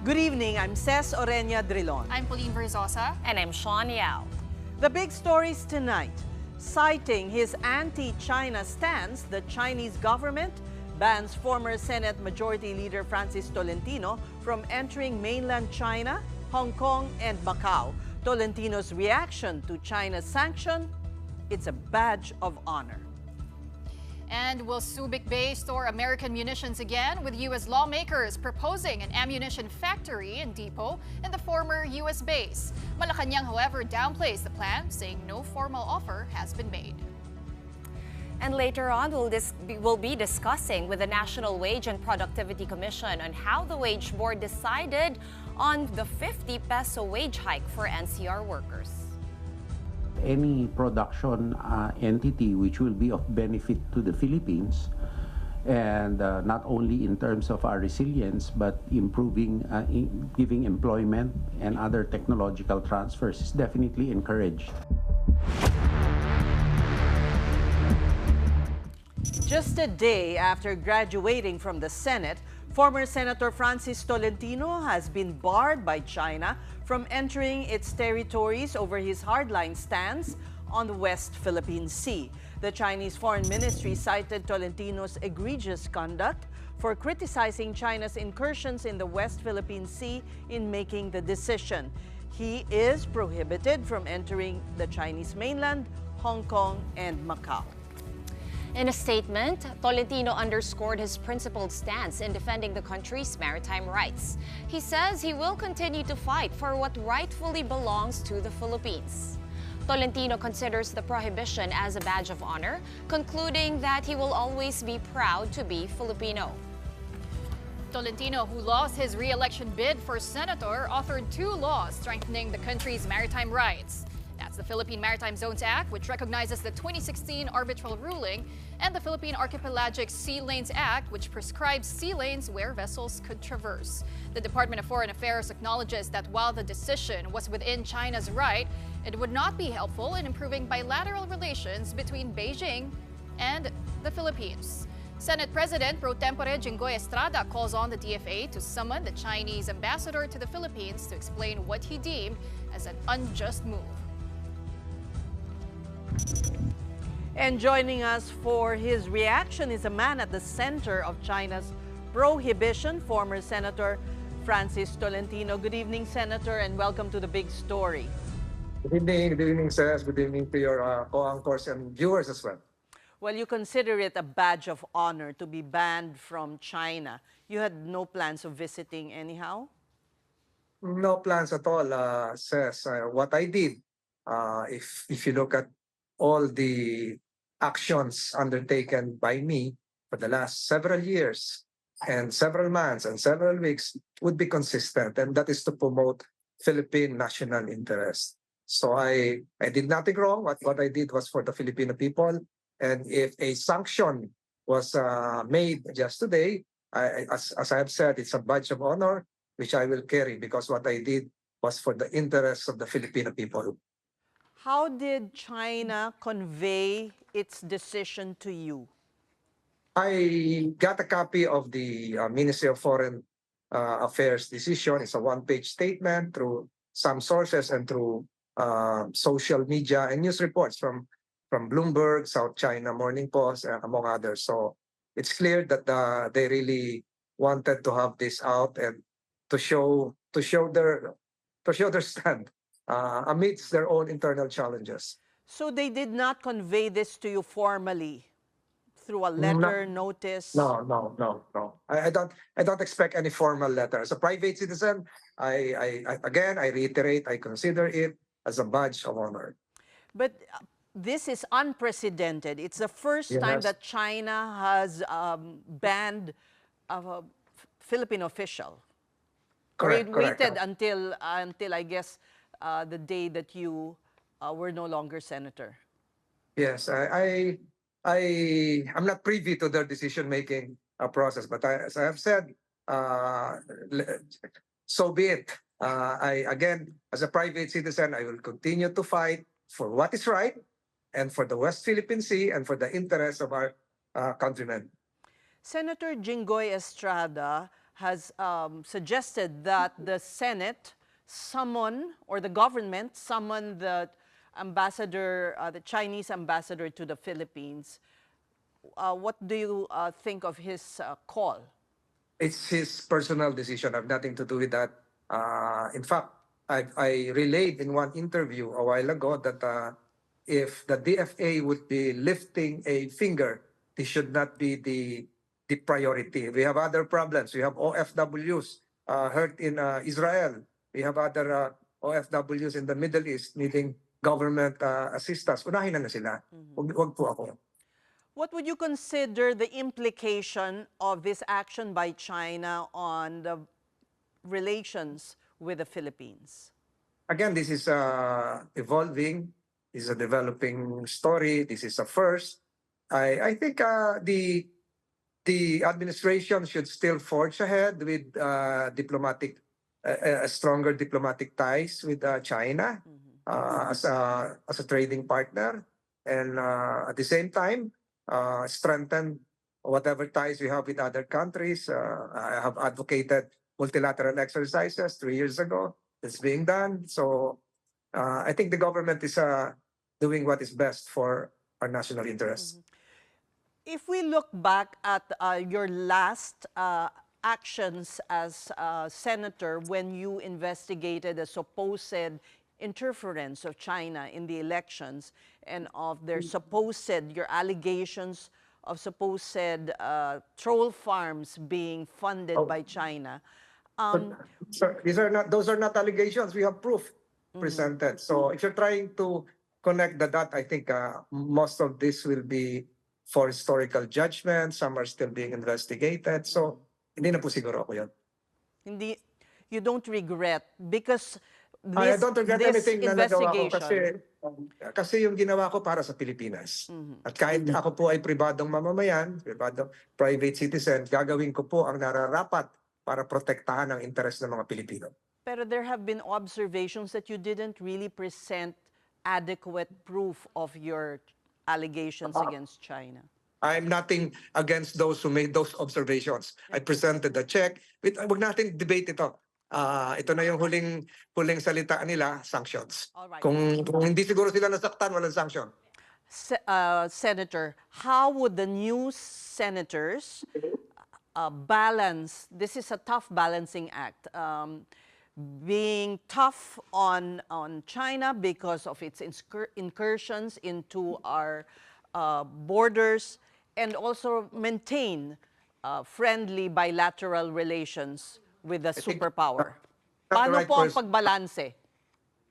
Good evening, I'm Ces Oreña-Drilon. I'm Pauline Verzosa. And I'm Shawn Yao. The big stories tonight. Citing his anti-China stance, the Chinese government bans former Senate Majority Leader Francis Tolentino from entering mainland China, Hong Kong, and Macau. Tolentino's reaction to China's sanction, it's a badge of honor. And will Subic Bay store American munitions again, with U.S. lawmakers proposing an ammunition factory and depot in the former U.S. base? Malacanang, however, downplays the plan, saying no formal offer has been made. And later on, we'll be discussing with the National Wage and Productivity Commission on how the Wage Board decided on the 50 peso wage hike for NCR workers. Any production entity which will be of benefit to the Philippines, and not only in terms of our resilience, but improving, giving employment and other technological transfers is definitely encouraged. Just a day after graduating from the Senate, former Senator Francis Tolentino has been barred by China from entering its territories over his hardline stance on the West Philippine Sea. The Chinese Foreign Ministry cited Tolentino's egregious conduct for criticizing China's incursions in the West Philippine Sea in making the decision. He is prohibited from entering the Chinese mainland, Hong Kong, and Macau. In a statement, Tolentino underscored his principled stance in defending the country's maritime rights. He says he will continue to fight for what rightfully belongs to the Philippines. Tolentino considers the prohibition as a badge of honor, concluding that he will always be proud to be Filipino. Tolentino, who lost his re-election bid for senator, authored 2 laws strengthening the country's maritime rights. That's the Philippine Maritime Zones Act, which recognizes the 2016 arbitral ruling, and the Philippine Archipelagic Sea Lanes Act, which prescribes sea lanes where vessels could traverse. The Department of Foreign Affairs acknowledges that while the decision was within China's right, it would not be helpful in improving bilateral relations between Beijing and the Philippines. Senate President pro tempore Jinggoy Estrada calls on the DFA to summon the Chinese ambassador to the Philippines to explain what he deemed as an unjust move. And joining us for his reaction is a man at the center of China's prohibition, former Senator Francis Tolentino. Good evening, Senator, and welcome to The Big Story. Good evening, Ces. Good evening to your co-anchors and viewers as well. Well, you consider it a badge of honor to be banned from China. You had no plans of visiting anyhow? No plans at all, Ces. What I did, if you look at all the actions undertaken by me for the last several years and several months and several weeks would be consistent, and that is to promote Philippine national interest. So I did nothing wrong. What I did was for the Filipino people, and if a sanction was made just today, as I have said, it's a badge of honor which I will carry, because what I did was for the interests of the Filipino people. How did China convey its decision to you? I got a copy of the Ministry of Foreign Affairs decision. It's a 1-page statement through some sources and through social media and news reports from Bloomberg, South China Morning Post, among others. So it's clear that they really wanted to have this out and to show their stand amidst their own internal challenges. So they did not convey this to you formally through a letter, notice? No. I don't expect any formal letter. As a private citizen, I again, I reiterate, I consider it as a badge of honor. But this is unprecedented. It's the first time that China has banned a Philippine official. Correct. It waited until I guess the day that you were no longer senator. Yes, I'm not privy to their decision-making process, but as I have said, so be it. Again, as a private citizen, I will continue to fight for what is right and for the West Philippine Sea and for the interests of our countrymen. Senator Jinggoy Estrada has suggested that the Senate summon, or the government summon the ambassador, the Chinese ambassador to the Philippines. What do you think of his call? It's his personal decision. I have nothing to do with that. In fact, I relayed in one interview a while ago that if the DFA would be lifting a finger, this should not be the priority. We have other problems. We have OFWs hurt in Israel. We have other OFWs in the Middle East needing government assistance. Unahin na sila. Huwag po ako. What would you consider the implication of this action by China on the relations with the Philippines? Again, this is evolving. This is a developing story. This is a first. I think the administration should still forge ahead with stronger diplomatic ties with China as a trading partner, and at the same time strengthen whatever ties we have with other countries. I have advocated multilateral exercises 3 years ago. It's being done. So I think the government is doing what is best for our national interests. If we look back at your last actions as senator when you investigated a supposed interference of China in the elections and of their your allegations of supposed troll farms being funded by China. Those are not allegations. We have proof presented. So if you're trying to connect the dot, I think most of this will be for historical judgment. Some are still being investigated. So hindi na po siguro ako yun. Hindi, you don't regret because I don't regret anything na nagawa ko investigation. kasi yung ginawa ko para sa Pilipinas. At kahit ako po ay pribadong mamamayan, private citizen, gagawin ko po ang nararapat para protektahan ang interes ng mga Pilipino. Pero there have been observations that you didn't really present adequate proof of your allegations against China. I'm nothing against those who made those observations. I presented the check. Wag natin debate ito. Ito na yung huling salita nila, sanctions. Alright. Kung hindi siguro sila nasaktan, walang sanction. Senator, how would the new senators balance, this is a tough balancing act, being tough on China because of its incursions into our borders, and also maintain friendly bilateral relations with the superpower? Paano right po ang person. pagbalanse?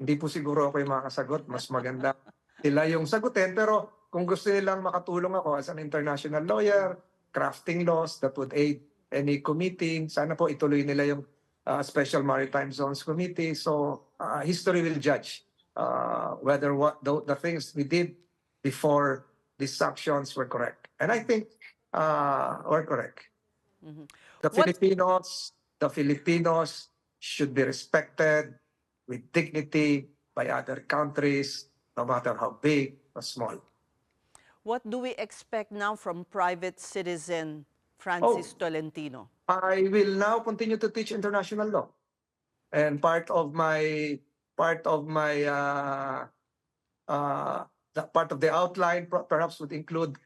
Hindi po siguro ako yung makakasagot. Mas maganda sila yung sagutin. Pero kung gusto nilang makatulong ako as an international lawyer, crafting laws that would aid any committee, sana po ituloy nila yung Special Maritime Zones Committee. So history will judge whether the things we did before these sanctions were correct. And I think were correct. The Filipinos should be respected with dignity by other countries, no matter how big or small. What do we expect now from private citizen Francis Tolentino? I will now continue to teach international law, and part of the outline perhaps would include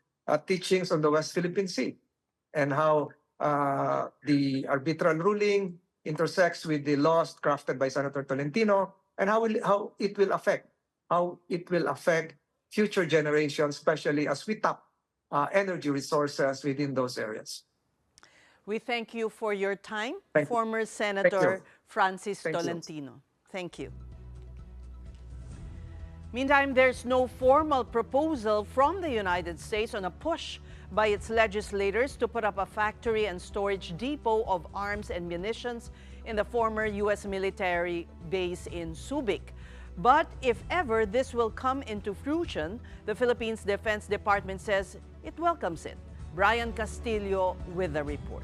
teachings on the West Philippine Sea and how the arbitral ruling intersects with the laws crafted by Senator Tolentino, and how it will affect future generations, especially as we tap energy resources within those areas. We thank you for your time, Thank you. former Senator Francis Thank you. Tolentino. Thank you. Meantime, there's no formal proposal from the United States on a push by its legislators to put up a factory and storage depot of arms and munitions in the former U.S. military base in Subic. But if ever this will come into fruition, the Philippines Defense Department says it welcomes it. Brian Castillo with the report.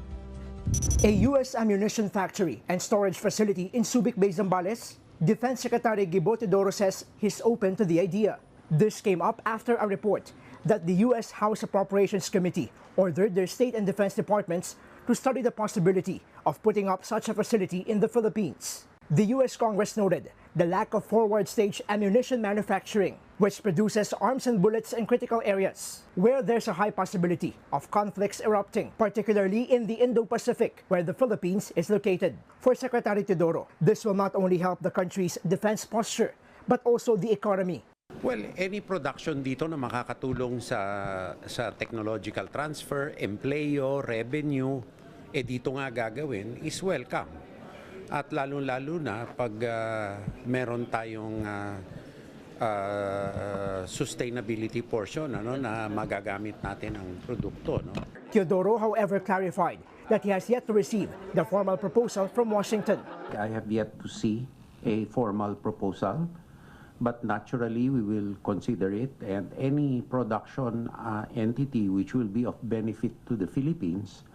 A U.S. ammunition factory and storage facility in Subic Bay, Zambales, Defense Secretary Gibo Teodoro says he's open to the idea. This came up after a report that the U.S. House Appropriations Committee ordered their state and defense departments to study the possibility of putting up such a facility in the Philippines. The U.S. Congress noted the lack of forward-stage ammunition manufacturing, which produces arms and bullets in critical areas, where there's a high possibility of conflicts erupting, particularly in the Indo-Pacific, where the Philippines is located. For Secretary Teodoro, this will not only help the country's defense posture, but also the economy. Well, any production dito na makakatulong sa technological transfer, empleo, revenue, dito nga gagawin is welcome. At lalo-lalo na pag meron tayong sustainability portion na magagamit natin ang produkto. Teodoro, however, clarified that he has yet to receive the formal proposal from Washington. I have yet to see a formal proposal, but naturally we will consider it, and any production entity which will be of benefit to the Philippines,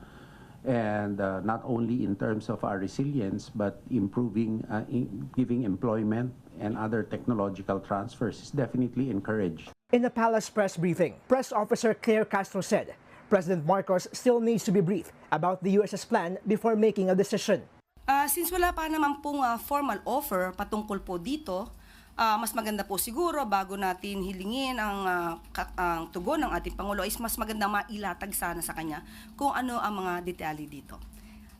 and not only in terms of our resilience, but improving, giving employment and other technological transfers is definitely encouraged. In a palace press briefing, Press Officer Claire Castro said President Marcos still needs to be briefed about the US's plan before making a decision. Since wala pa naman pong formal offer patungkol po dito, mas maganda po siguro bago natin hilingin ang tugon ng ating Pangulo is mas maganda mailatag sana sa kanya kung ano ang mga detalye dito.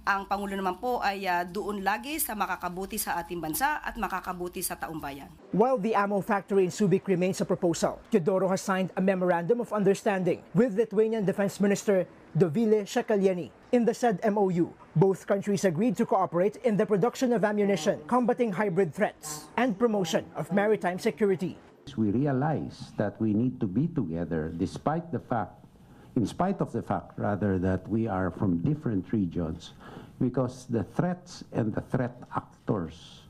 Ang Pangulo naman po ay doon lagi sa makakabuti sa ating bansa at makakabuti sa taong bayan. While the ammo factory in Subic remains a proposal, Teodoro has signed a memorandum of understanding with Lithuanian Defense Minister VP Gachalyan. In the said MOU, both countries agreed to cooperate in the production of ammunition, combating hybrid threats, and promotion of maritime security. We realize that we need to be together in spite of the fact that we are from different regions, because the threats and the threat actors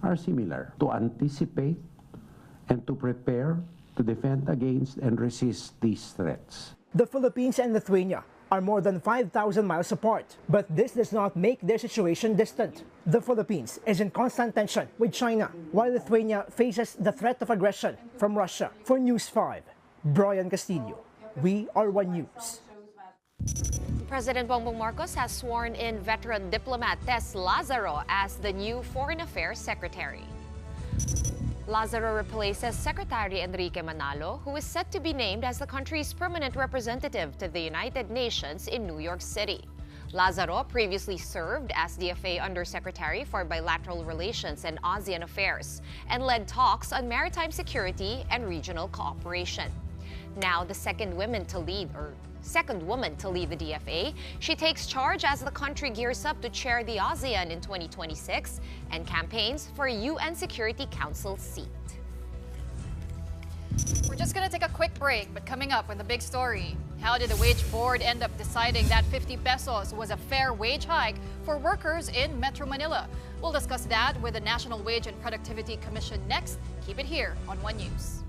are similar. To anticipate and to prepare to defend against and resist these threats. The Philippines and Lithuania are more than 5,000 miles apart, but this does not make their situation distant. The Philippines is in constant tension with China, while Lithuania faces the threat of aggression from Russia. For News 5, Brian Castillo, We Are One News. President Bongbong Marcos has sworn in veteran diplomat Tess Lazaro as the new Foreign Affairs Secretary. Lazaro replaces Secretary Enrique Manalo, who is set to be named as the country's permanent representative to the United Nations in New York City. Lazaro previously served as DFA Undersecretary for Bilateral Relations and ASEAN Affairs and led talks on maritime security and regional cooperation. Now the second woman to lead the DFA, she takes charge as the country gears up to chair the ASEAN in 2026 and campaigns for a UN Security Council seat. We're just going to take a quick break, but coming up with the big story. How did the wage board end up deciding that 50 pesos was a fair wage hike for workers in Metro Manila? We'll discuss that with the National Wage and Productivity Commission next. Keep it here on One News.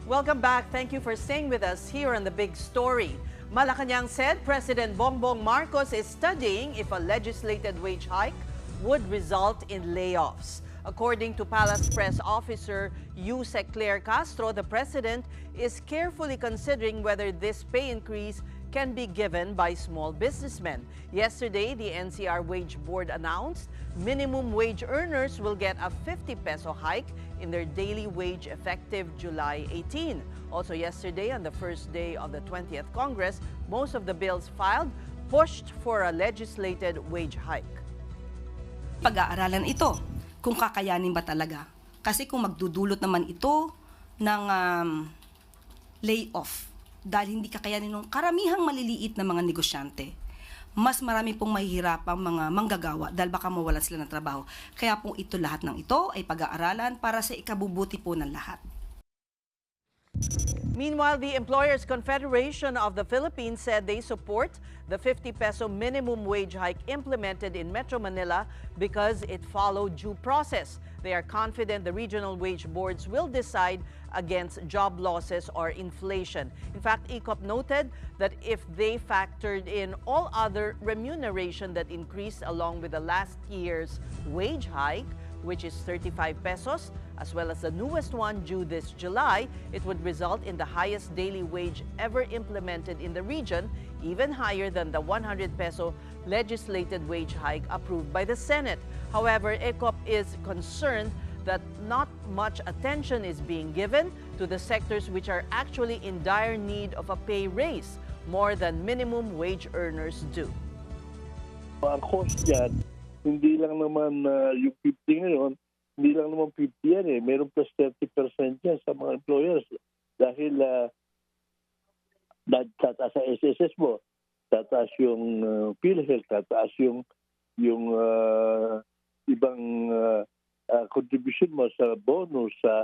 Welcome back. Thank you for staying with us here on The Big Story. Malacanang said President Bongbong Marcos is studying if a legislated wage hike would result in layoffs. According to Palace Press Officer Yusek Claire Castro, the President is carefully considering whether this pay increase can be given by small businessmen. Yesterday, the NCR Wage Board announced minimum wage earners will get a 50 peso hike in their daily wage effective July 18. Also yesterday, on the first day of the 20th Congress, most of the bills filed pushed for a legislated wage hike. Pag-aaralan ito kung kakayanin ba talaga. Kasi kung magdudulot naman ito ng layoff dahil hindi kakayanin ng karamihang maliliit na mga negosyante, mas marami pong mahihirapang mga manggagawa dahil baka mawalan sila ng trabaho. Kaya po lahat ng ito ay pag-aaralan para sa ikabubuti po ng lahat. Meanwhile, the Employers Confederation of the Philippines said they support the 50 peso minimum wage hike implemented in Metro Manila because it followed due process. They are confident the regional wage boards will decide against job losses or inflation. In fact, ECOP noted that if they factored in all other remuneration that increased along with the last year's wage hike, which is 35 pesos, as well as the newest one due this July, it would result in the highest daily wage ever implemented in the region, even higher than the 100 peso legislated wage hike approved by the Senate. However, ECOP is concerned that not much attention is being given to the sectors which are actually in dire need of a pay raise, more than minimum wage earners do. Ang cost yan, hindi lang naman yung 50 ngayon, hindi lang naman 50 yan eh. Meron plus 30% yan sa mga employers. Dahil tataas sa SSS mo, tataas yung PhilHealth, tataas yung ibang contribution mo sa bonus, sa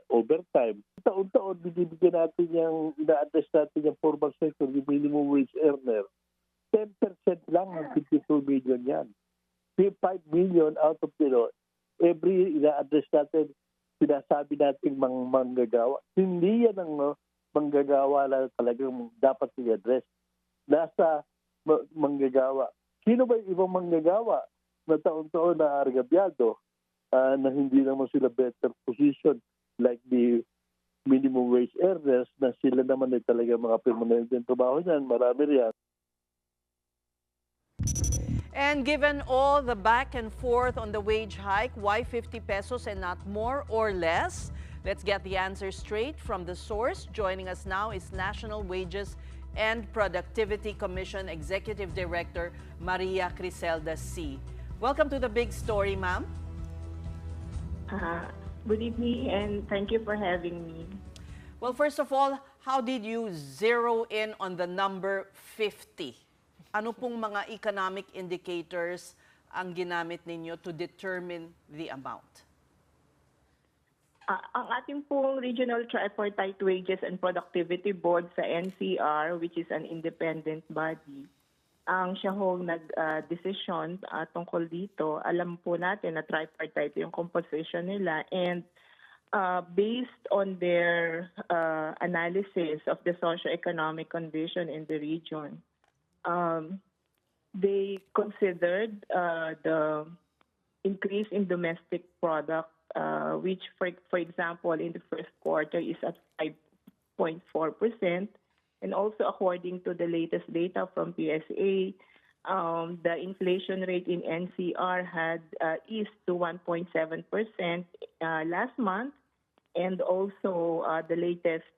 overtime. Taon-taon, binibigyan natin yung, ina-address natin yung formal sector, yung minimum wage earner. 10% lang ng 52 million yan. 5 million out of every ina-address natin, sinasabi natin manggagawa. Hindi yan ang manggagawa na talagang dapat i-address. Nasa manggagawa. Sino ba yung ibang manggagawa na taon-taon na argabyado na hindi naman sila better position like the minimum wage earners na sila naman ay talaga mga permanenteng trabaho niyan. Marami riyan. And given all the back and forth on the wage hike, why 50 pesos and not more or less? Let's get the answer straight from the source. Joining us now is National Wages and Productivity Commission Executive Director Maria Criselda C. Welcome to the Big Story, ma'am. Good evening and thank you for having me. Well, first of all, how did you zero in on the number 50? Ano pong mga economic indicators ang ginamit ninyo to determine the amount? Ang ating pong Regional Tripartite Wages and Productivity Board sa NCR, which is an independent body, ang siya hong nag-decision tungkol dito. Alam po natin na tripartite yung composition nila and based on their analysis of the socio-economic condition in the region, they considered the increase in domestic product, which, for example, in the first quarter is at 5.4%. And also, according to the latest data from PSA, the inflation rate in NCR had eased to 1.7% last month. And also, the latest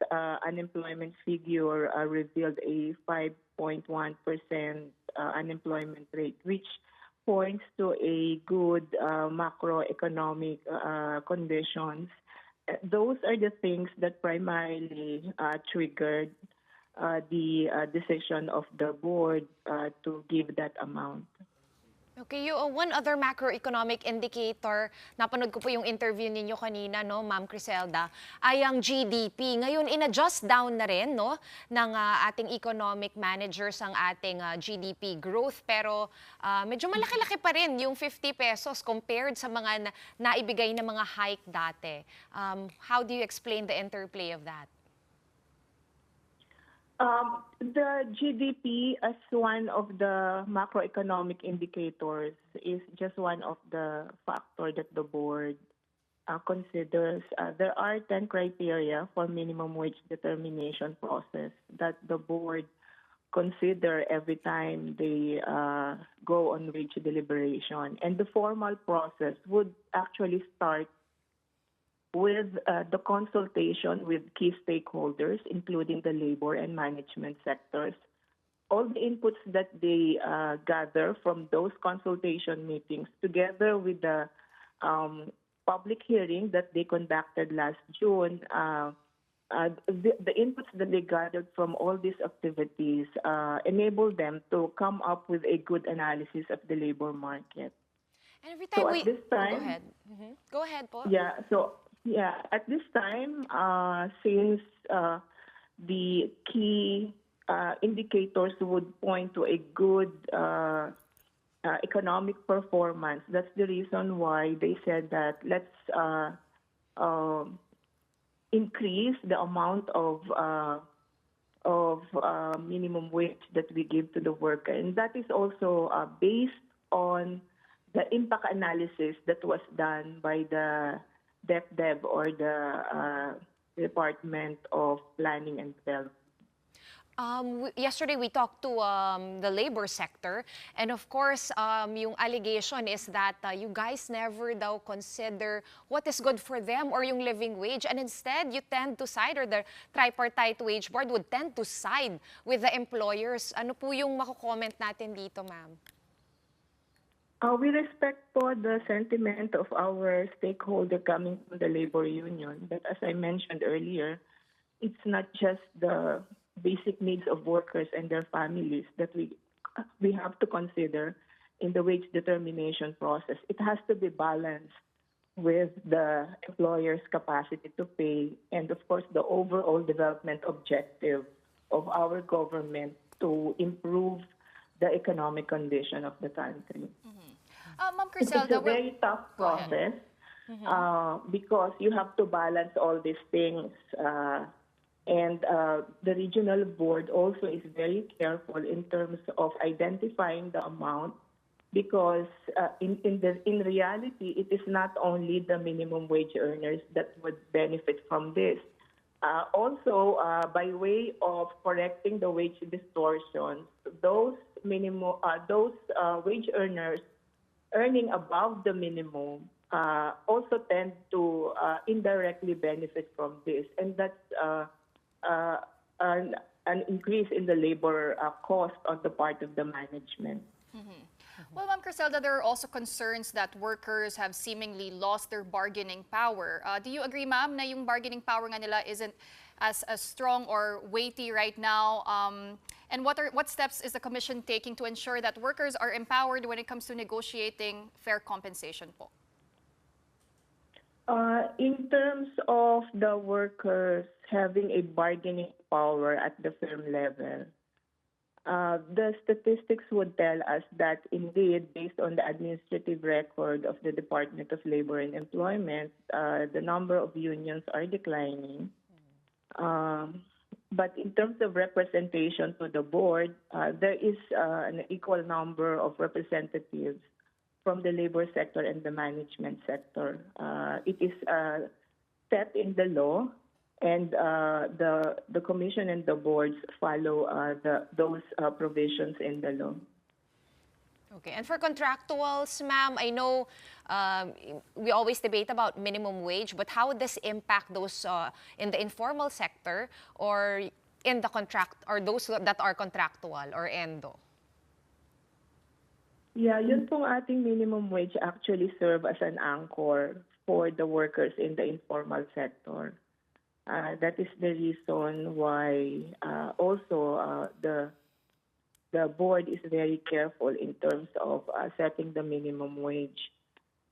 unemployment figure revealed a 5.1% unemployment rate, which points to a good macroeconomic conditions. Those are the things that primarily triggered the decision of the board to give that amount. Okay, one other macroeconomic indicator, napanood ko po yung interview ninyo kanina, no, Ma'am Criselda, ay ang GDP. Ngayon, in-adjust down na rin, no, ng ating economic managers ang ating GDP growth. Pero medyo malaki-laki pa rin yung 50 pesos compared sa mga naibigay na mga hike dati. How do you explain the interplay of that? The GDP as one of the macroeconomic indicators is just one of the factors that the board considers. There are 10 criteria for minimum wage determination process that the board consider every time they go on wage deliberation. And the formal process would actually start with the consultation with key stakeholders, including the labor and management sectors. All the inputs that they gather from those consultation meetings, together with the public hearing that they conducted last June, the inputs that they gathered from all these activities enable them to come up with a good analysis of the labor market. And every time so at this time, go ahead. Go ahead po. Yeah, so Yeah, at this time, since the key indicators would point to a good economic performance, that's the reason why they said that let's increase the amount of minimum wage that we give to the worker. And that is also based on the impact analysis that was done by the DepDev or the Department of Planning and Development. Yesterday, we talked to the labor sector, and of course, yung allegation is that you guys never daw consider what is good for them or yung living wage, and instead, you tend to side, or the tripartite wage board would tend to side with the employers. Ano po yung mako-comment natin dito, ma'am? We respect po the sentiment of our stakeholder coming from the labor union, but as I mentioned earlier, it's not just the basic needs of workers and their families that we have to consider in the wage determination process. It has to be balanced with the employer's capacity to pay and, of course, the overall development objective of our government to improve the economic condition of the country. Ma'am It's Criselda, a very tough process because you have to balance all these things. And the regional board also is very careful in terms of identifying the amount because in reality, it is not only the minimum wage earners that would benefit from this. Also, by way of correcting the wage distortion, those wage earners earning above the minimum also tend to indirectly benefit from this, and that's an increase in the labor cost on the part of the management. Well, Ma'am Criselda, there are also concerns that workers have seemingly lost their bargaining power. Do you agree, ma'am, na yung bargaining power nga nila isn't as strong or weighty right now? And what steps is the Commission taking to ensure that workers are empowered when it comes to negotiating fair compensation po? In terms of the workers having a bargaining power at the firm level, the statistics would tell us that indeed, based on the administrative record of the Department of Labor and Employment, the number of unions are declining. But in terms of representation to the board, there is an equal number of representatives from the labor sector and the management sector. It is set in the law, and the commission and the boards follow those provisions in the law. Okay, and for contractuals, ma'am, I know we always debate about minimum wage, but how would this impact those in the informal sector or in the contract, or those that are contractual or endo? Yeah, yun pong ating minimum wage actually serve as an anchor for the workers in the informal sector. That is the reason why also the board is very careful in terms of setting the minimum wage.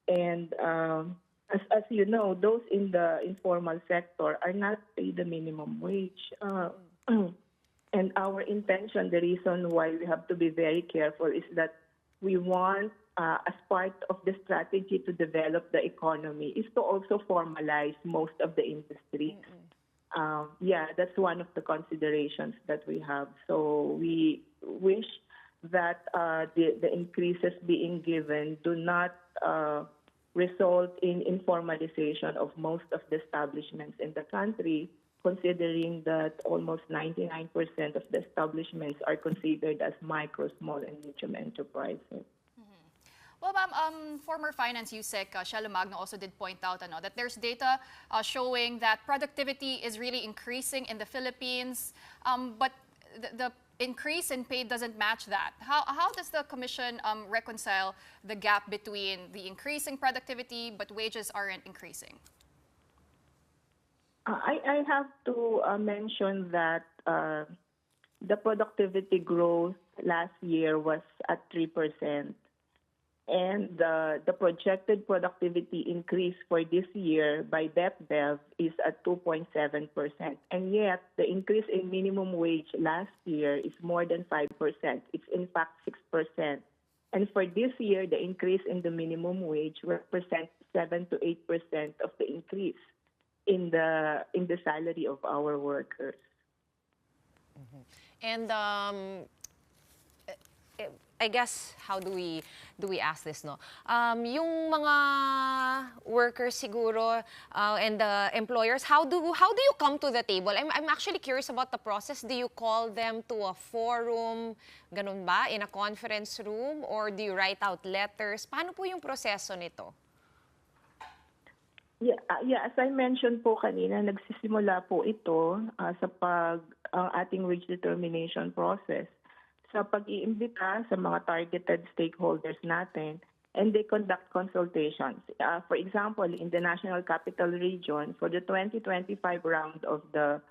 And as you know, those in the informal sector are not paid the minimum wage. And our intention, the reason why we have to be very careful is that we want, as part of the strategy to develop the economy, is to also formalize most of the industries. Yeah, that's one of the considerations that we have. So we wish that the increases being given do not result in informalization of most of the establishments in the country, considering that almost 99% of the establishments are considered as micro, small, and medium enterprises. Well, ma'am, former Finance USEC Shelo Magno also did point out that there's data showing that productivity is really increasing in the Philippines, but the increase in pay doesn't match that. How does the Commission reconcile the gap between the increasing productivity but wages aren't increasing? I have to mention that the productivity growth last year was at 3%. And the projected productivity increase for this year by DepDev is at 2.7%. And yet, the increase in minimum wage last year is more than 5%. It's in fact 6%. And for this year, the increase in the minimum wage represents 7 to 8% of the increase in the salary of our workers. And I guess, how do we ask this, no? Yung mga workers siguro and the employers, how do you come to the table? I'm actually curious about the process. Do you call them to a forum, ganun ba, in a conference room, or do you write out letters? Paano po yung proseso nito? Yeah, as I mentioned po kanina, nagsisimula po ito sa ang ating wage determination process sa pag-iimbita sa mga targeted stakeholders natin, and they conduct consultations. For example, in the National Capital Region, for the 2025 round of the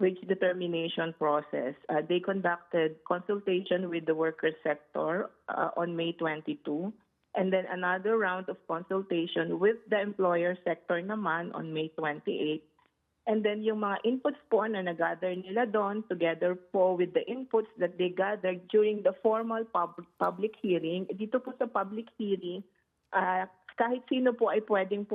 wage determination process, they conducted consultation with the worker sector on May 22, and then another round of consultation with the employer sector naman on May 28. And then yung mga inputs po na nag-gather nila doon, together po with the inputs that they gathered during the formal public hearing. Dito po sa public hearing, kahit sino po ay pwedeng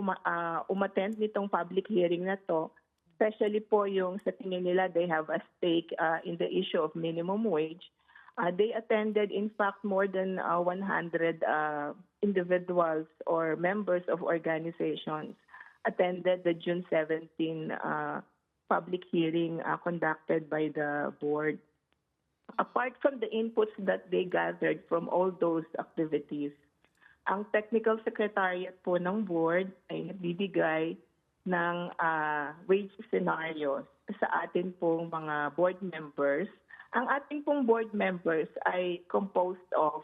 umattend nitong public hearing na to, especially po yung sa tingin nila they have a stake in the issue of minimum wage. They attended, in fact, more than 100 individuals or members of organizations attended the June 17 public hearing conducted by the board. Apart from the inputs that they gathered from all those activities, ang technical secretariat po ng board ay nagbibigay ng wage scenarios sa atin pong mga board members. Ang ating pong board members ay composed of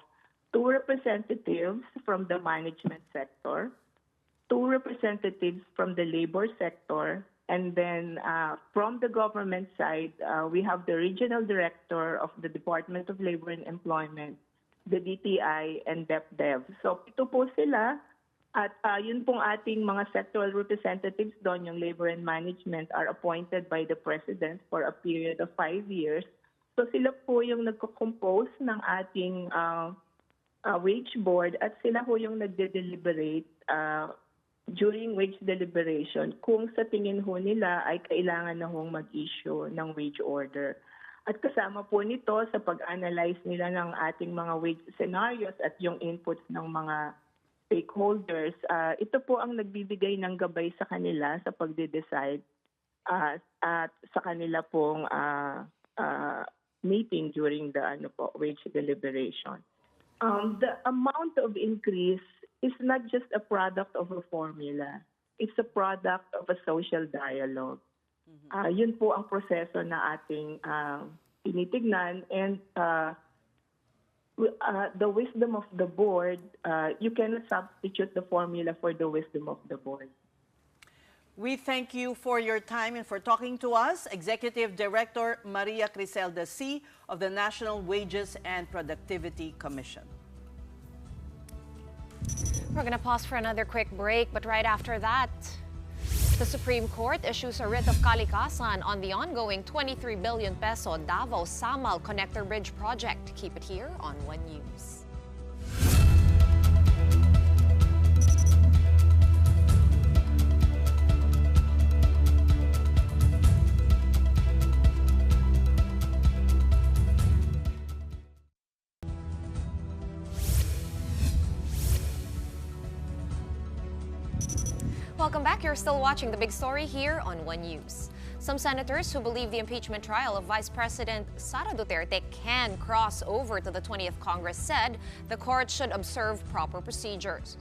2 representatives from the management sector, 2 representatives from the labor sector, and then from the government side, we have the regional director of the Department of Labor and Employment, the DTI, and DepDev. So ito po sila, at yun pong ating mga sectoral representatives doon, yung labor and management, are appointed by the President for a period of 5 years. So sila po yung nagko-compose ng ating wage board, at sila po yung nagde-deliberate during wage deliberation kung sa tingin ho nila ay kailangan na hong mag-issue ng wage order. At kasama po nito sa pag-analyze nila ng ating mga wage scenarios at yung inputs ng mga stakeholders, ito po ang nagbibigay ng gabay sa kanila sa pagde-decide at sa kanila pong meeting during the wage deliberation. The amount of increase is not just a product of a formula. It's a product of a social dialogue. Yun po ang proseso na ating tinitignan, and the wisdom of the board, you cannot substitute the formula for the wisdom of the board. We thank you for your time and for talking to us, Executive Director Maria Criselda C. of the National Wages and Productivity Commission. We're going to pause for another quick break, but right after that, the Supreme Court issues a writ of kalikasan on the ongoing 23 billion peso Davao-Samal Connector Bridge project. Keep it here on One News. Welcome back. You're still watching The Big Story here on One News. Some senators who believe the impeachment trial of Vice President Sara Duterte can cross over to the 20th Congress said the court should observe proper procedures.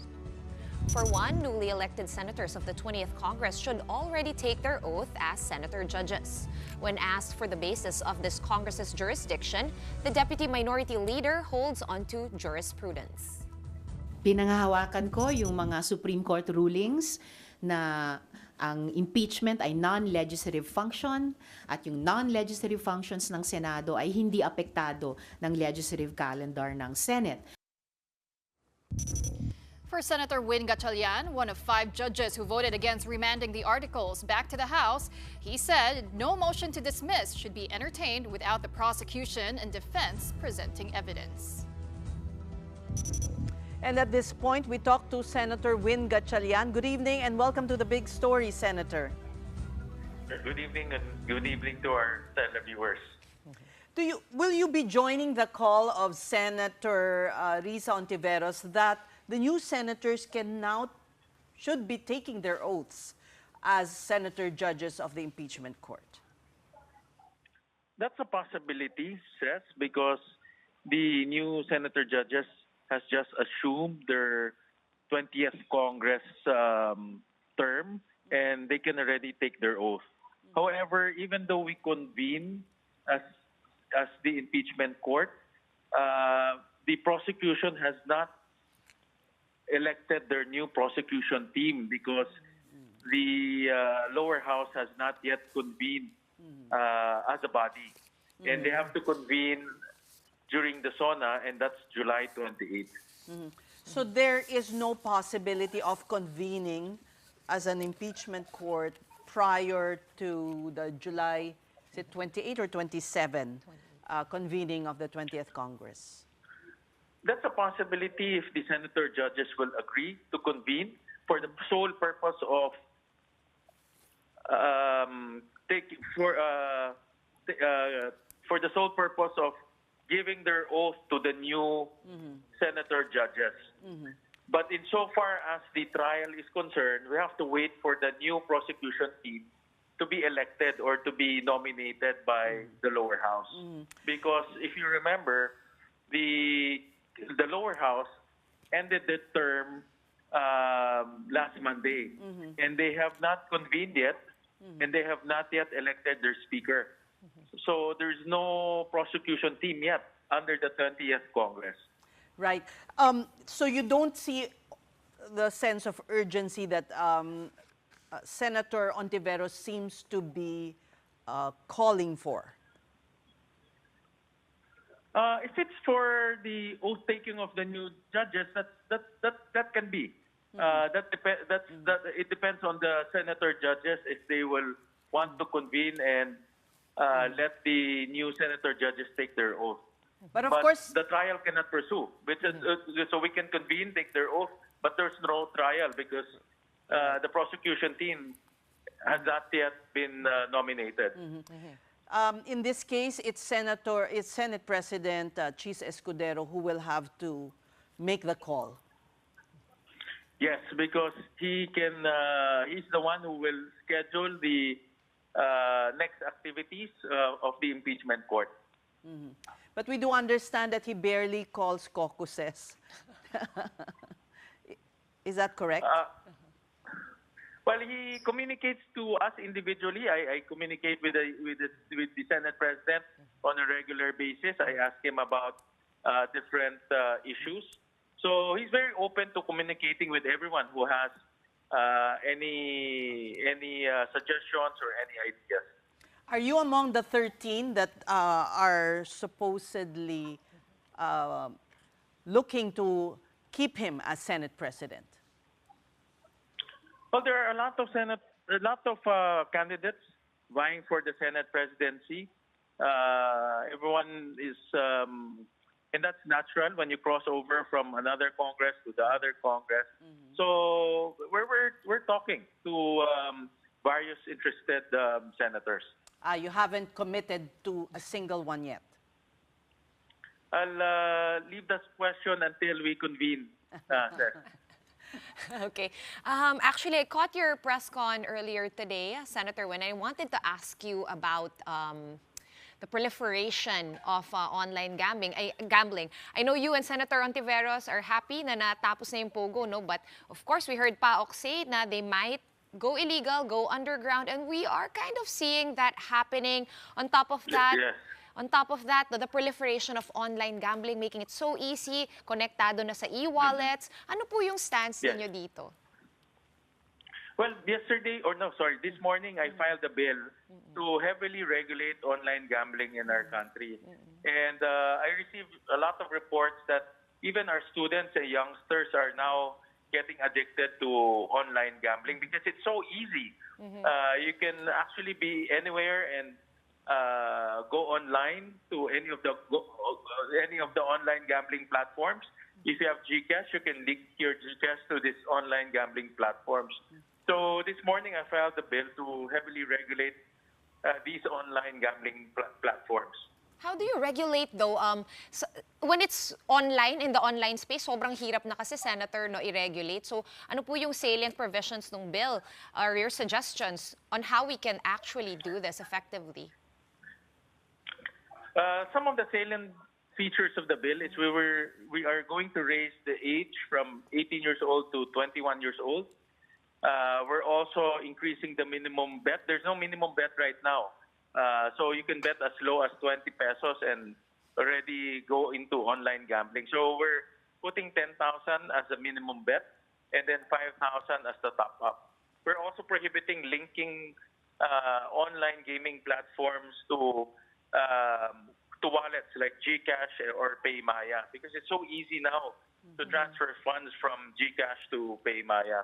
For one, newly elected senators of the 20th Congress should already take their oath as senator judges. When asked for the basis of this Congress's jurisdiction, the Deputy Minority Leader holds onto jurisprudence. Pinanghahawakan ko yung mga Supreme Court rulings na ang impeachment ay non-legislative function at yung non-legislative functions ng Senado ay hindi apektado ng legislative calendar ng Senate. For Senator Win Gachalyan, one of 5 judges who voted against remanding the articles back to the House, he said no motion to dismiss should be entertained without the prosecution and defense presenting evidence. And at this point, we talk to Senator Win Gachalyan. Good evening and welcome to the Big Story, Senator. Good evening and good evening to our televiewers. Will you be joining the call of Senator Risa Ontiveros that the new senators should be taking their oaths as senator judges of the impeachment court? That's a possibility, Ces, because the new senator judges has just assumed their 20th Congress term, and they can already take their oath. However, even though we convene as the impeachment court, the prosecution has not elected their new prosecution team because the lower house has not yet convened as a body. And they have to convene during the SONA, and that's July 28th. So there is no possibility of convening as an impeachment court prior to the July, is it 28 or 27 convening of the 20th Congress? That's a possibility if the senator judges will agree to convene for the sole purpose of giving their oath to the new senator judges. But insofar as the trial is concerned, we have to wait for the new prosecution team to be elected or to be nominated by the lower house. Because if you remember, the lower house ended the term last Monday, and they have not convened yet, and they have not yet elected their speaker. So there's no prosecution team yet under the 20th Congress. Right. So you don't see the sense of urgency that Senator Ontiveros seems to be calling for? If it's for the oath-taking of the new judges, that can be. It depends on the senator judges if they will want to convene and let the new senator judges take their oath. But of course, the trial cannot pursue. So we can convene, take their oath, but there's no trial because the prosecution team has not yet been nominated. In this case, it's Senate President Chis Escudero who will have to make the call. Yes, because he's the one who will schedule the next activities of the impeachment court. But we do understand that he barely calls caucuses. Is that correct? Well, he communicates to us individually. I communicate with the Senate President on a regular basis. I ask him about different issues. So he's very open to communicating with everyone who has any suggestions or any ideas. Are you among the 13 that are supposedly looking to keep him as Senate President? Well, there are a lot of candidates vying for the Senate presidency. Everyone is, and that's natural when you cross over from another Congress to the other Congress. So we're talking to various interested senators. You haven't committed to a single one yet? I'll leave that question until we convene, sir. Okay. Actually, I caught your press con earlier today, Senator, when I wanted to ask you about the proliferation of online gambling. I know you and Senator Ontiveros are happy na natapos na yung pogo, no? But of course, we heard PAOK say na they might go illegal, go underground, and we are kind of seeing that happening. On top of that, Yes. On top of that, the proliferation of online gambling, making it so easy, konektado na sa e-wallets. Ano po yung stance Yes. ninyo dito? Well, this morning I filed a bill to heavily regulate online gambling in our country. And I received a lot of reports that even our students and youngsters are now getting addicted to online gambling because it's so easy. You can actually be anywhere and go online to any of the online gambling platforms. If you have GCash, you can link your GCash to these online gambling platforms. So this morning I filed a bill to heavily regulate these online gambling platforms. How do you regulate though? When it's online, in the online space, sobrang hirap na kasi, Senator, no, i-regulate. So ano po yung salient provisions ng bill or your suggestions on how we can actually do this effectively? Some of the salient features of the bill is we are going to raise the age from 18 years old to 21 years old. We're also increasing the minimum bet. There's no minimum bet right now. So you can bet as low as 20 pesos and already go into online gambling. So we're putting 10,000 as a minimum bet and then 5,000 as the top up. We're also prohibiting linking online gaming platforms to wallets like GCash or PayMaya because it's so easy now to transfer funds from GCash to PayMaya.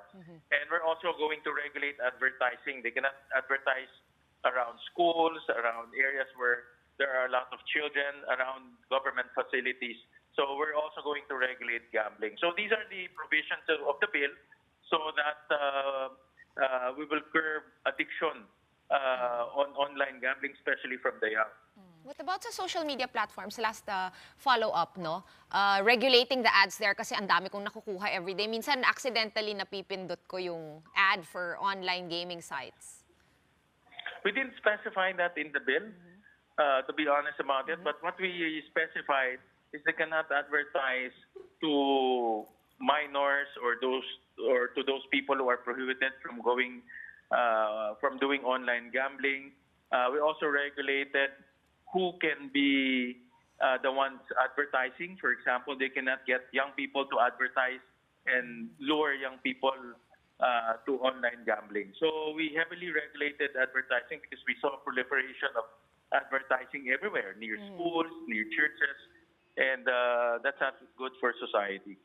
And we're also going to regulate advertising. They cannot advertise around schools, around areas where there are a lot of children, around government facilities. So we're also going to regulate gambling. So these are the provisions of the bill so that we will curb addiction on online gambling, especially from the young. What about sa social media platforms? Last follow-up, no? Regulating the ads there kasi ang dami kong nakukuha everyday. Minsan, accidentally napipindot ko yung ad for online gaming sites. We didn't specify that in the bill, to be honest about it. But what we specified is they cannot advertise to minors or to those people who are prohibited from doing online gambling. We also regulated who can be the ones advertising. For example, they cannot get young people to advertise and lure young people to online gambling. So we heavily regulated advertising because we saw proliferation of advertising everywhere, near schools, near churches, and that's not good for society.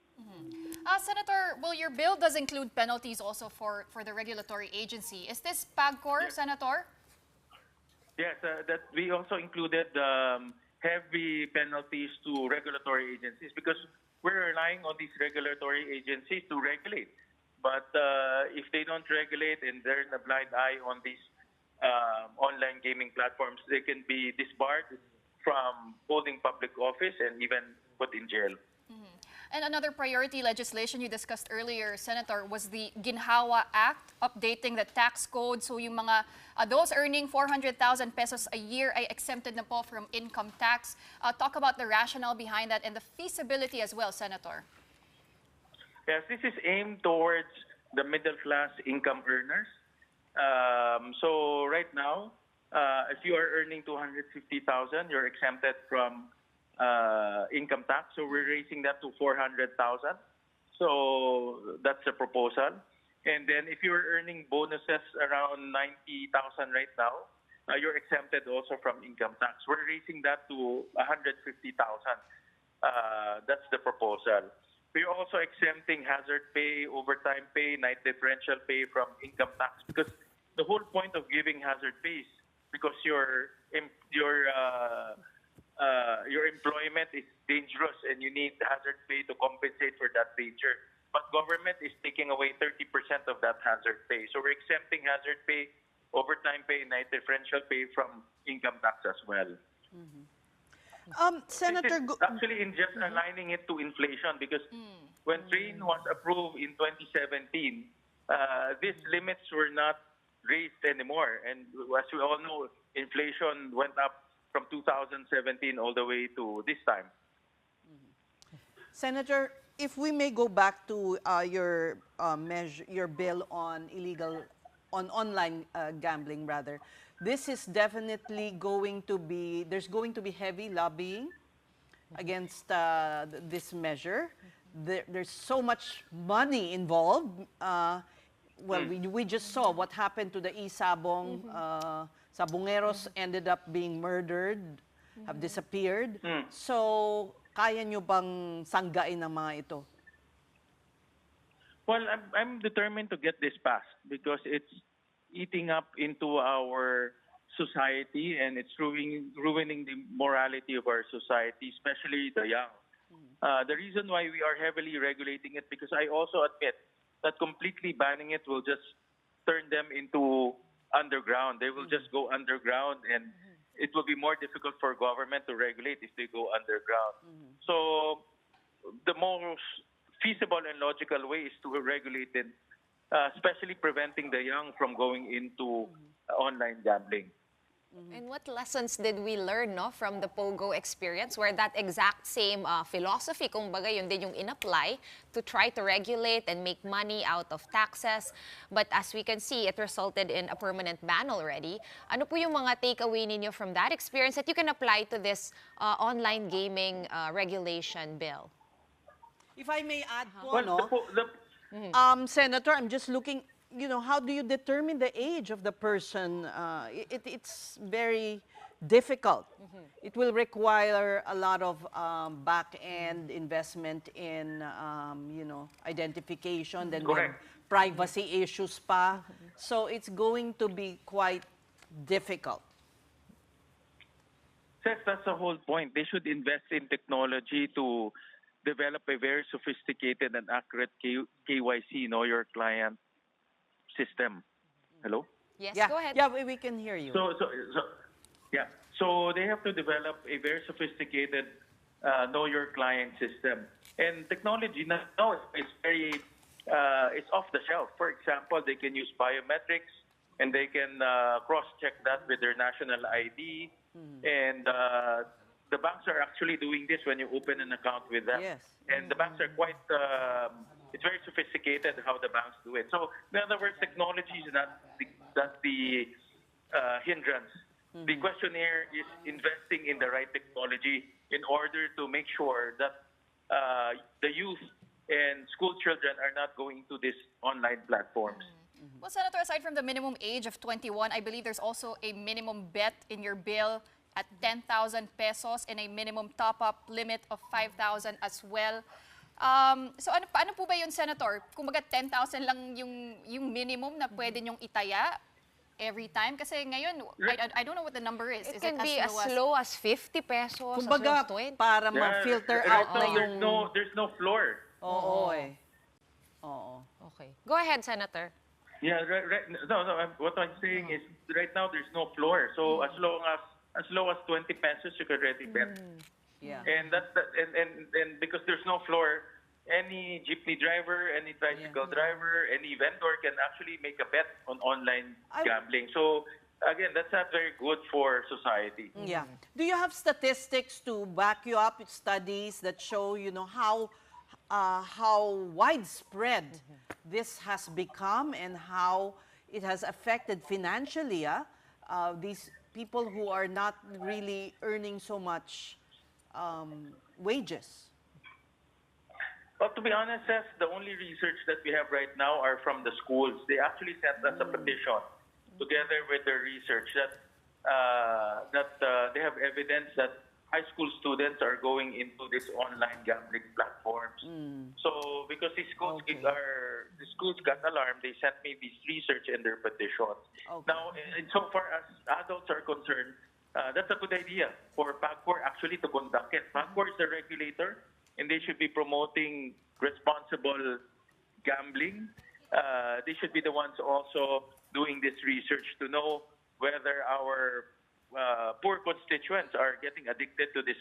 Senator, well, your bill does include penalties also for the regulatory agency. Is this PAGCOR, yes, Senator? Yes, that we also included heavy penalties to regulatory agencies because we're relying on these regulatory agencies to regulate. But if they don't regulate and they're in a blind eye on these online gaming platforms, they can be disbarred from holding public office and even put in jail. And another priority legislation you discussed earlier, Senator, was the Ginhawa Act, updating the tax code. So yung mga those earning 400,000 pesos a year ay exempted na po from income tax. Talk about the rationale behind that and the feasibility as well, Senator. Yes, this is aimed towards the middle class income earners. So right now, if you are earning 250,000, you're exempted from income tax. So we're raising that to 400,000. So that's the proposal. And then if you're earning bonuses around 90,000 right now, you're exempted also from income tax. We're raising that to 150,000. That's the proposal. We're also exempting hazard pay, overtime pay, night differential pay from income tax because the whole point of giving hazard pay is because your employment is dangerous and you need hazard pay to compensate for that danger. But government is taking away 30% of that hazard pay. So we're exempting hazard pay, overtime pay, night differential pay from income tax as well. Senator, actually in just aligning it to inflation because when TRAIN was approved in 2017, these limits were not raised anymore. And as we all know, inflation went up from 2017 all the way to this time. Senator, if we may go back to your bill on online gambling rather, this is definitely going to be, there's going to be heavy lobbying against this measure. There's so much money involved. Well, we just saw what happened to the Isabong. Sabongeros ended up being murdered, have disappeared. So Kaya nyo bang sanggain ng mga ito? Well, I'm determined to get this passed because it's eating up into our society and it's ruining the morality of our society, especially the young. The reason why we are heavily regulating it, because I also admit that completely banning it will just turn them into underground. They will just go underground, and it will be more difficult for government to regulate if they go underground. So the most feasible and logical way is to regulate it, especially preventing the young from going into online gambling. And what lessons did we learn from the Pogo experience where that exact same philosophy, kumbaga yun din yung in-apply to try to regulate and make money out of taxes. But as we can see, it resulted in a permanent ban already. Ano po yung mga takeaway ninyo from that experience that you can apply to this online gaming regulation bill? If I may add po, Well, Senator, I'm just looking, how do you determine the age of the person? It's very difficult. It will require a lot of back-end investment in, identification, then we have privacy issues pa. So it's going to be quite difficult. That's the whole point. They should invest in technology to develop a very sophisticated and accurate KYC, know your client system. Hello? Yes, Yeah, go ahead. yeah, we can hear you. So they have to develop a very sophisticated know your client system. And technology now is very it's off the shelf. For example, they can use biometrics and they can cross-check that with their national ID. And the banks are actually doing this when you open an account with them. Yes. And the banks are quite, it's very sophisticated how the banks do it. So, in other words, technology is not the hindrance. The question here is investing in the right technology in order to make sure that the youth and school children are not going to these online platforms. Well, Senator, aside from the minimum age of 21, I believe there's also a minimum bet in your bill at 10,000 pesos and a minimum top-up limit of 5,000 as well. So ano po ba yun, Senator? Kung baga 10,000 lang yung minimum na pwede nyong itaya every time? Kasi ngayon, I don't know what the number is. It can be as low as 50 pesos, Kung as low baga, as 20. para ma-filter out na yung... There's no floor. Oo eh. Oo. Okay. Go ahead, Senator. Yeah, no. What I'm saying is right now there's no floor. So as low as 20 pesos you could already bet. Yeah. And and because there's no floor, any jeepney driver, any tricycle driver, any vendor can actually make a bet on online gambling. So again, that's not very good for society. Yeah. Do you have statistics to back you up with studies that show, how widespread this has become and how it has affected financially these people who are not really earning so much wages? Well, to be honest, the only research that we have right now are from the schools. They actually sent us a petition together with their research that they have evidence that high school students are going into these online gambling platforms. So because the schools got alarmed, they sent me this research in their petition. Now, so far as adults are concerned, that's a good idea for PAGCOR actually to conduct it. PAGCOR is the regulator, and they should be promoting responsible gambling. They should be the ones also doing this research to know whether our poor constituents are getting addicted to these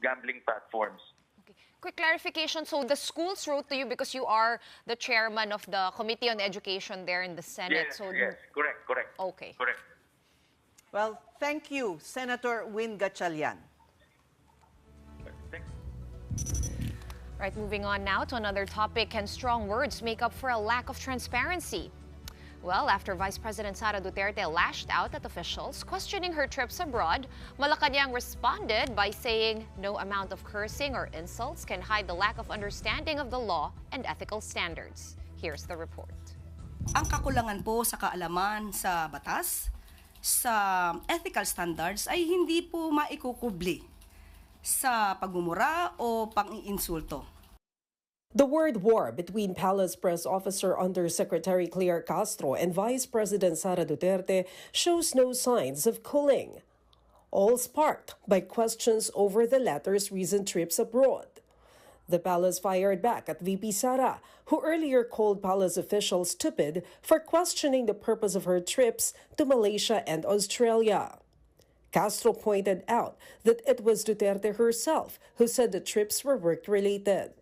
gambling platforms. Okay. Quick clarification. So the schools wrote to you because you are the chairman of the Committee on Education there in the Senate. Yes, correct. Okay. Correct. Well, thank you, Senator Win Gachalyan. Right, moving on now to another topic. Can strong words make up for a lack of transparency? Well, after Vice President Sara Duterte lashed out at officials questioning her trips abroad, Malacanang responded by saying no amount of cursing or insults can hide the lack of understanding of the law and ethical standards. Here's the report. Ang kakulangan po sa kaalaman sa batas, sa ethical standards ay hindi po maikukubli sa pagmumura o pang-iinsulto. The word war between Palace Press Officer Undersecretary Claire Castro and Vice President Sara Duterte shows no signs of cooling, all sparked by questions over the latter's recent trips abroad. The palace fired back at VP Sara, who earlier called palace officials stupid for questioning the purpose of her trips to Malaysia and Australia. Castro pointed out that it was Duterte herself who said the trips were work-related.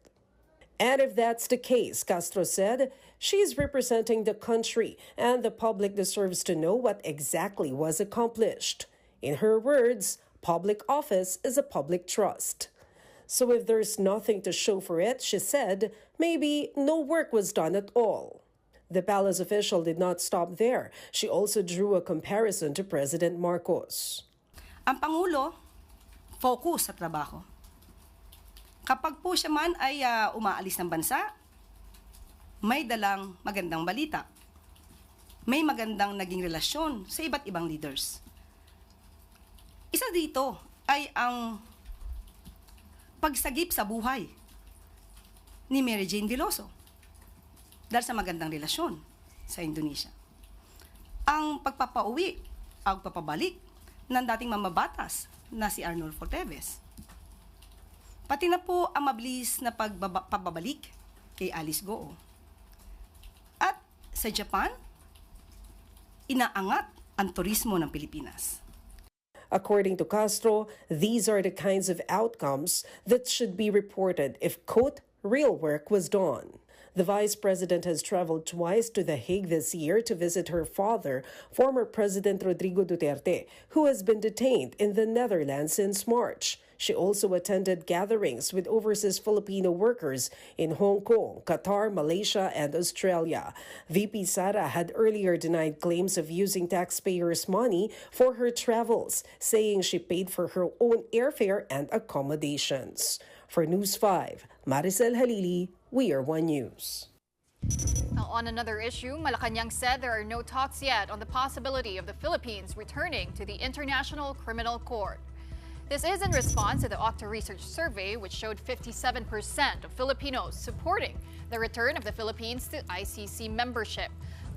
And if that's the case, Castro said, she's representing the country and the public deserves to know what exactly was accomplished. In her words, public office is a public trust. So if there's nothing to show for it, she said, maybe no work was done at all. The palace official did not stop there. She also drew a comparison to President Marcos. Ang Pangulo, focus sa trabaho. Kapag po siya man ay umaalis ng bansa, may dalang magandang balita. May magandang naging relasyon sa iba't ibang leaders. Isa dito ay ang pagsagip sa buhay ni Mary Jane Veloso dahil sa magandang relasyon sa Indonesia. Ang pagpapauwi, ang pagpapabalik ng dating mamabatas na si Arnulfo Teves. Pati na po ang mabilis na pagbabalik kay Alice Goo. At sa Japan, inaangat ang turismo ng Pilipinas. According to Castro, these are the kinds of outcomes that should be reported if, quote, real work was done. The vice president has traveled twice to The Hague this year to visit her father, former President Rodrigo Duterte, who has been detained in the Netherlands since March. She also attended gatherings with overseas Filipino workers in Hong Kong, Qatar, Malaysia, and Australia. VP Sara had earlier denied claims of using taxpayers' money for her travels, saying she paid for her own airfare and accommodations. For News 5, Maricel Halili, We Are One News. Now, on another issue, Malacanang said there are no talks yet on the possibility of the Philippines returning to the International Criminal Court. This is in response to the Octa Research Survey, which showed 57% of Filipinos supporting the return of the Philippines to ICC membership.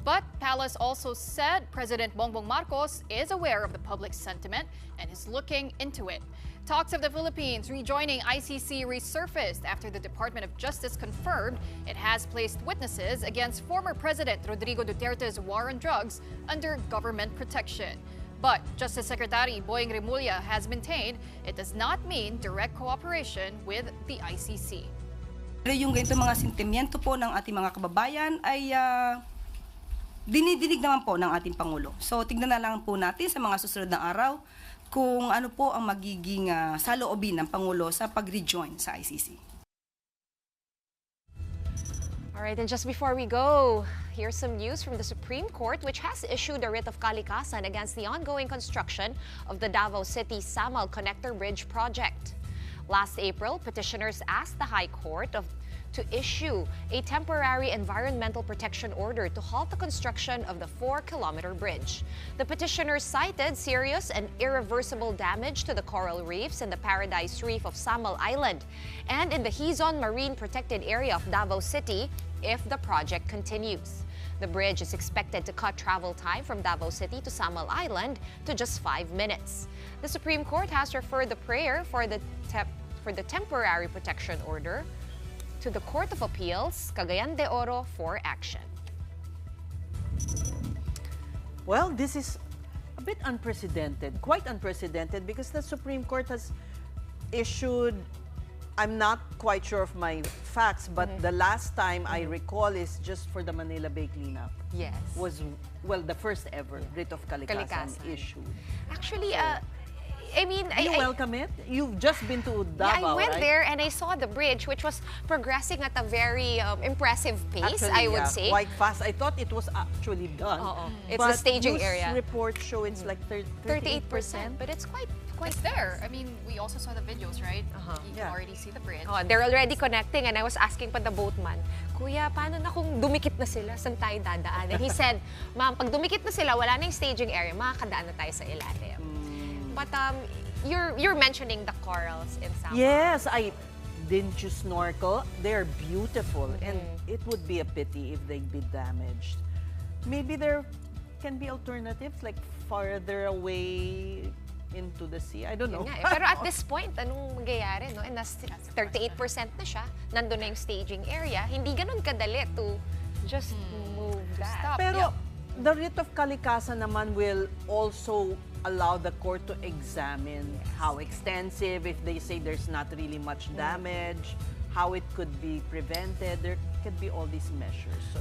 But Palace also said President Bongbong Marcos is aware of the public sentiment and is looking into it. Talks of the Philippines rejoining ICC resurfaced after the Department of Justice confirmed it has placed witnesses against former President Rodrigo Duterte's war on drugs under government protection. But Justice Secretary Boying Remulla has maintained it does not mean direct cooperation with the ICC. Pero yung ganito mga sentimiento po ng ating mga kababayan ay dinidinig naman po ng ating Pangulo. So tignan na lang po natin sa mga susunod na araw kung ano po ang magiging saloobin ng Pangulo sa pag-rejoin sa ICC. All right, and just before we go, here's some news from the Supreme Court, which has issued a writ of kalikasan against the ongoing construction of the Davao City Samal Connector Bridge project. Last April, petitioners asked the High Court to issue a temporary environmental protection order to halt the construction of the 4-kilometer bridge. The petitioners cited serious and irreversible damage to the coral reefs in the Paradise Reef of Samal Island and in the Hizon Marine Protected Area of Davao City if the project continues. The bridge is expected to cut travel time from Davao City to Samal Island to just 5 minutes. The Supreme Court has referred the prayer for the temporary protection order to the Court of Appeals, Cagayan de Oro, for action. Well, this is a bit unprecedented, quite unprecedented, because the Supreme Court has issued, I'm not quite sure of my facts, but the last time I recall is just for the Manila Bay cleanup. Yes. Was, well, the first ever writ of kalikasan issued. Actually, I mean, you welcome it? You've just been to Davao, yeah, I went right? there and I saw the bridge, which was progressing at a very impressive pace, Actually, I would say. Quite fast. I thought it was actually done. It's the staging news area. Reports show it's like 38%. But it's quite It's there. I mean, we also saw the videos, right? You can already see the bridge. they're already connecting and I was asking pa the boatman, Kuya, paano na kung dumikit na sila? Saan tayo dadaan? And he said, Ma'am, pag dumikit na sila, wala na yung staging area, makakadaan na tayo sa ilalim. But you're mentioning the corals in Samar. Yes, didn't you snorkel? They're beautiful, and it would be a pity if they'd be damaged. Maybe there can be alternatives like farther away into the sea. I don't know. Yun nga, pero at this point, anong mangyayari? No? And 38% na siya. Nandun na yung staging area. Hindi ganun kadali to just move that. Pero the writ of kalikasan naman will also allow the court to examine how extensive, if they say there's not really much damage, how it could be prevented. There could be all these measures. So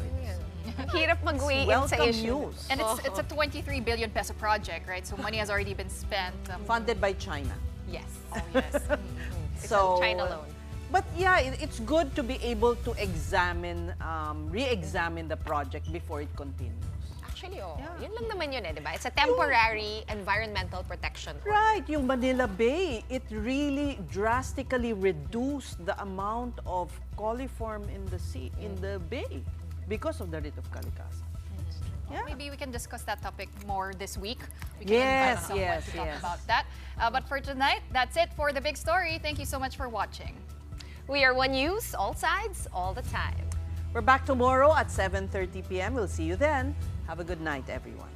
hirap mag-weigh in sa issue. News. And it's a 23 billion peso project, right? So money has already been spent. Funded by China. Yes. Oh, yes. So China alone. But yeah, it's good to be able to examine, re-examine the project before it continues. Actually, yun lang naman yun, di ba? It's a temporary environmental protection order. Right, yung Manila Bay, it really drastically reduced the amount of coliform in the sea, in the bay, because of the writ of kalikasan. Yeah. Maybe we can discuss that topic more this week. We Yes, can invite someone yes, to talk yes. about that. But for tonight, that's it for the big story. Thank you so much for watching. We are One News, all sides, all the time. We're back tomorrow at 7:30 p.m. We'll see you then. Have a good night, everyone.